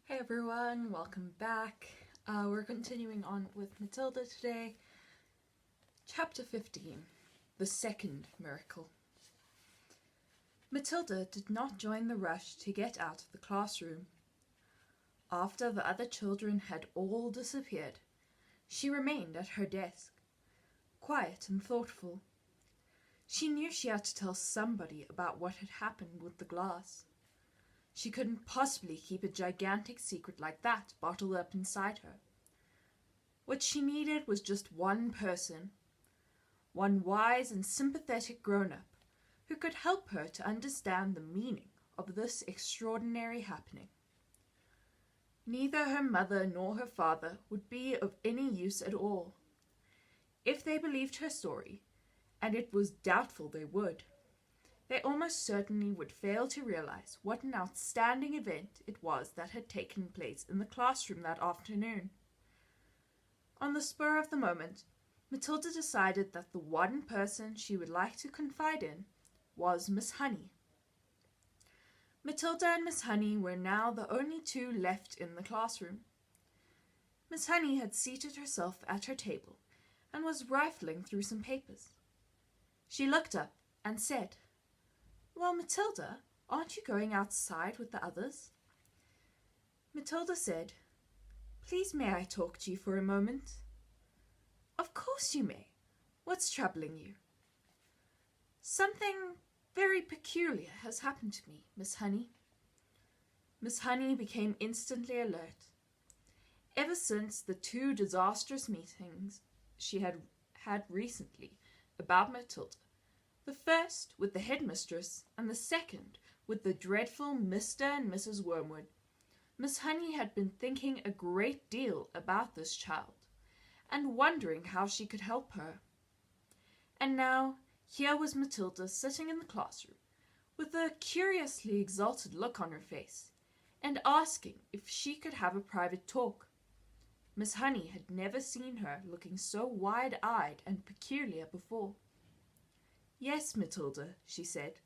Hey everyone, welcome back. We're continuing on with Matilda today. Chapter 15, The Second Miracle. Matilda did not join the rush to get out of the classroom. After the other children had all disappeared, she remained at her desk, quiet and thoughtful. She knew she had to tell somebody about what had happened with the glass. She couldn't possibly keep a gigantic secret like that bottled up inside her. What she needed was just one person, one wise and sympathetic grown-up who could help her to understand the meaning of this extraordinary happening. Neither her mother nor her father would be of any use at all. If they believed her story, and it was doubtful they would, they almost certainly would fail to realize what an outstanding event it was that had taken place in the classroom that afternoon. On the spur of the moment, Matilda decided that the one person she would like to confide in was Miss Honey. Matilda and Miss Honey were now the only two left in the classroom. Miss Honey had seated herself at her table and was rifling through some papers. She looked up and said, "Well, Matilda, aren't you going outside with the others?" Matilda said, "Please may I talk to you for a moment?" "Of course you may. What's troubling you?" "Something very peculiar has happened to me, Miss Honey." Miss Honey became instantly alert. Ever since the two disastrous meetings she had had recently about Matilda, the first with the headmistress and the second with the dreadful Mr. and Mrs. Wormwood, Miss Honey had been thinking a great deal about this child, and wondering how she could help her. And now here was Matilda sitting in the classroom, with a curiously exalted look on her face, and asking if she could have a private talk. Miss Honey had never seen her looking so wide-eyed and peculiar before. "Yes, Matilda," she said.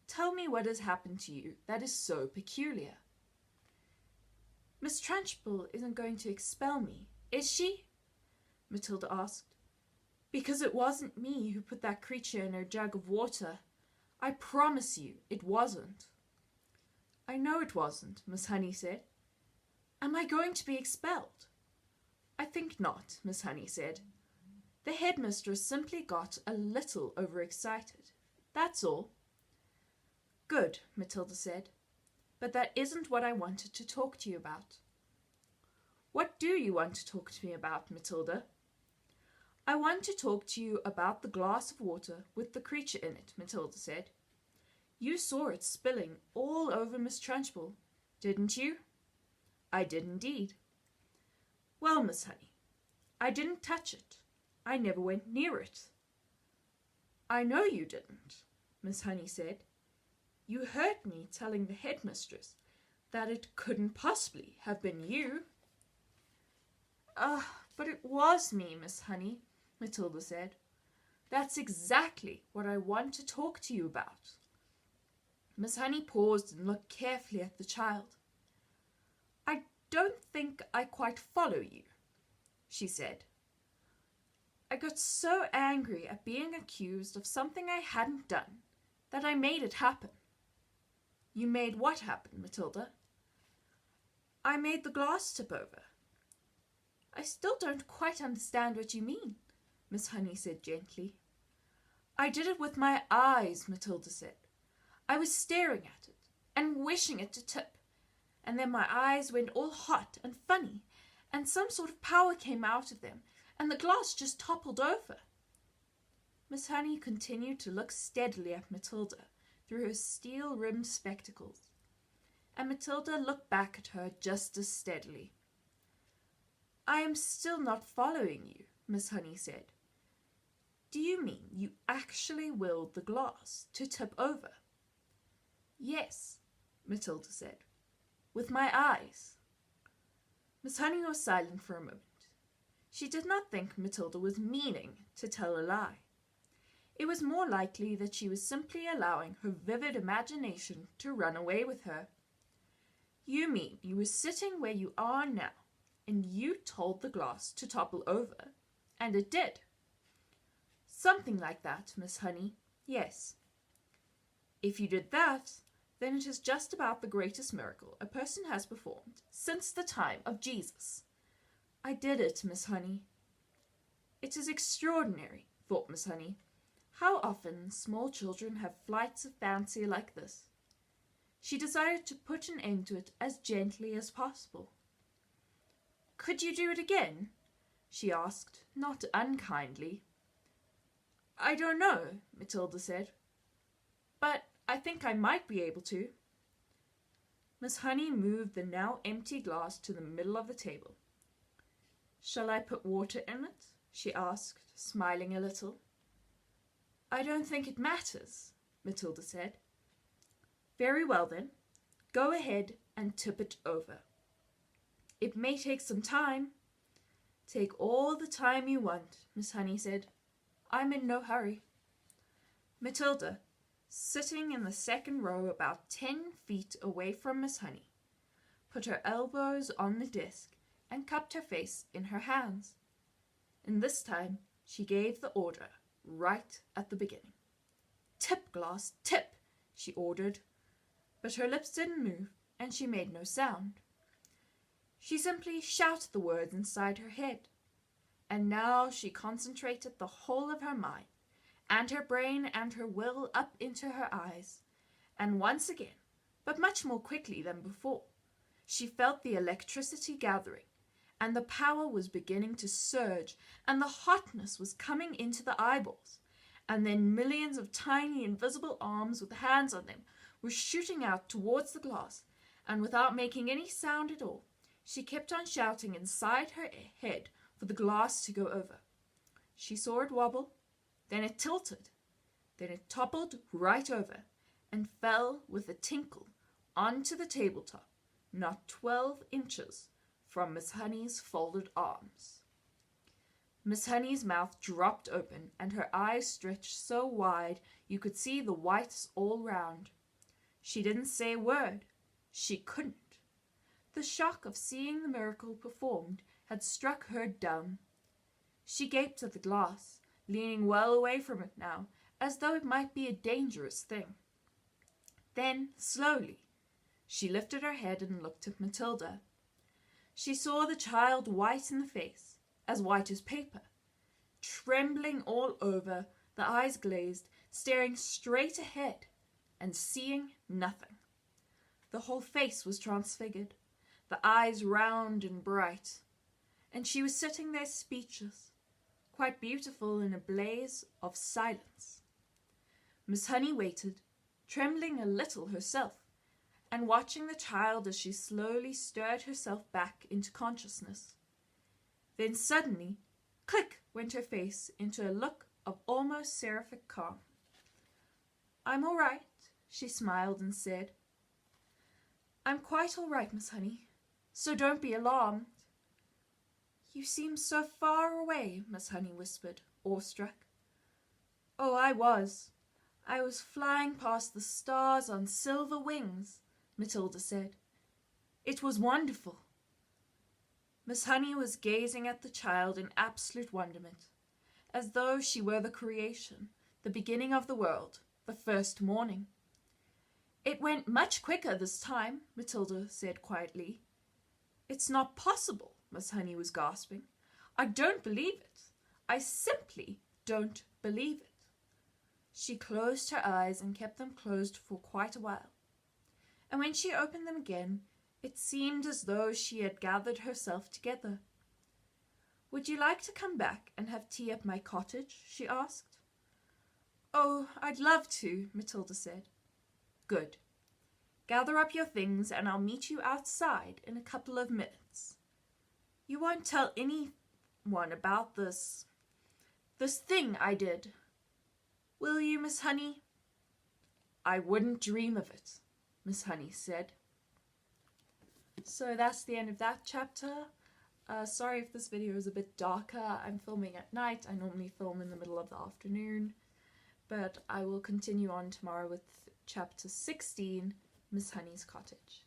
"Tell me what has happened to you that is so peculiar." "Miss Trunchbull isn't going to expel me, is she?" Matilda asked. "Because it wasn't me who put that creature in her jug of water. I promise you it wasn't." "I know it wasn't," Miss Honey said. "Am I going to be expelled?" "I think not," Miss Honey said. "The headmistress simply got a little overexcited. That's all." "Good," Matilda said. "But that isn't what I wanted to talk to you about." "What do you want to talk to me about, Matilda?" "I want to talk to you about the glass of water with the creature in it," Matilda said. "You saw it spilling all over Miss Trunchbull, didn't you?" "I did indeed." "Well, Miss Honey, I didn't touch it. I never went near it." "I know you didn't," Miss Honey said. "You heard me telling the headmistress that it couldn't possibly have been you." But it was me, Miss Honey," Matilda said. "That's exactly what I want to talk to you about." Miss Honey paused and looked carefully at the child. "I don't think I quite follow you," she said. "I got so angry at being accused of something I hadn't done that I made it happen." "You made what happen, Matilda?" "I made the glass tip over." "I still don't quite understand what you mean," Miss Honey said gently. "I did it with my eyes," Matilda said. "I was staring at it and wishing it to tip, and then my eyes went all hot and funny, and some sort of power came out of them, and the glass just toppled over." Miss Honey continued to look steadily at Matilda through her steel-rimmed spectacles, and Matilda looked back at her just as steadily. "I am still not following you," Miss Honey said. "Do you mean you actually willed the glass to tip over?" "Yes," Matilda said, "with my eyes." Miss Honey was silent for a moment. She did not think Matilda was meaning to tell a lie. It was more likely that she was simply allowing her vivid imagination to run away with her. You mean you were sitting where you are now, and you told the glass to topple over, and it did. Something like that, Miss Honey, yes. If you did that, then it is just about the greatest miracle a person has performed since the time of Jesus. I did it, Miss Honey. It is extraordinary, thought Miss Honey, how often small children have flights of fancy like this. She decided to put an end to it as gently as possible. Could you do it again? She asked, not unkindly. I don't know, Matilda said, but I think I might be able to. Miss Honey moved the now empty glass to the middle of the table. Shall I put water in it? She asked, smiling a little. I don't think it matters, Matilda said. Very well then, go ahead and tip it over. It may take some time. Take all the time you want, Miss Honey said. I'm in no hurry. Matilda, sitting in the second row about 10 feet away from Miss Honey, put her elbows on the desk and cupped her face in her hands. And this time she gave the order right at the beginning. Tip, glass, tip, she ordered. But her lips didn't move, and she made no sound. She simply shouted the words inside her head. And now she concentrated the whole of her mind, and her brain and her will up into her eyes. And once again, but much more quickly than before, she felt the electricity gathering, and the power was beginning to surge, and the hotness was coming into the eyeballs. And then millions of tiny invisible arms with hands on them were shooting out towards the glass, and without making any sound at all, she kept on shouting inside her head for the glass to go over. She saw it wobble, then it tilted, then it toppled right over, and fell with a tinkle onto the tabletop, not 12 inches from Miss Honey's folded arms. Miss Honey's mouth dropped open, and her eyes stretched so wide you could see the whites all round. She didn't say a word. She couldn't. The shock of seeing the miracle performed had struck her dumb. She gaped at the glass, leaning well away from it now, as though it might be a dangerous thing. Then, slowly, she lifted her head and looked at Matilda. She saw the child white in the face, as white as paper, trembling all over, the eyes glazed, staring straight ahead, and seeing nothing. The whole face was transfigured, the eyes round and bright, and she was sitting there speechless, quite beautiful in a blaze of silence. Miss Honey waited, trembling a little herself, and watching the child as she slowly stirred herself back into consciousness. Then suddenly, click went her face into a look of almost seraphic calm. I'm all right, she smiled and said. I'm quite all right, Miss Honey, so don't be alarmed. You seem so far away, Miss Honey whispered, awestruck. Oh, I was flying past the stars on silver wings, Matilda said. It was wonderful. Miss Honey was gazing at the child in absolute wonderment, as though she were the creation, the beginning of the world, the first morning. It went much quicker this time, Matilda said quietly. It's not possible, Miss Honey was gasping. I don't believe it. I simply don't believe it. She closed her eyes and kept them closed for quite a while. And when she opened them again, it seemed as though she had gathered herself together. Would you like to come back and have tea at my cottage? She asked. Oh, I'd love to, Matilda said. Good. Gather up your things and I'll meet you outside in a couple of minutes. You won't tell anyone about this thing I did. Will you, Miss Honey? I wouldn't dream of it, Miss Honey said. So that's the end of that chapter. Sorry if this video is a bit darker. I'm filming at night. I normally film in the middle of the afternoon. But I will continue on tomorrow with chapter 16, Miss Honey's Cottage.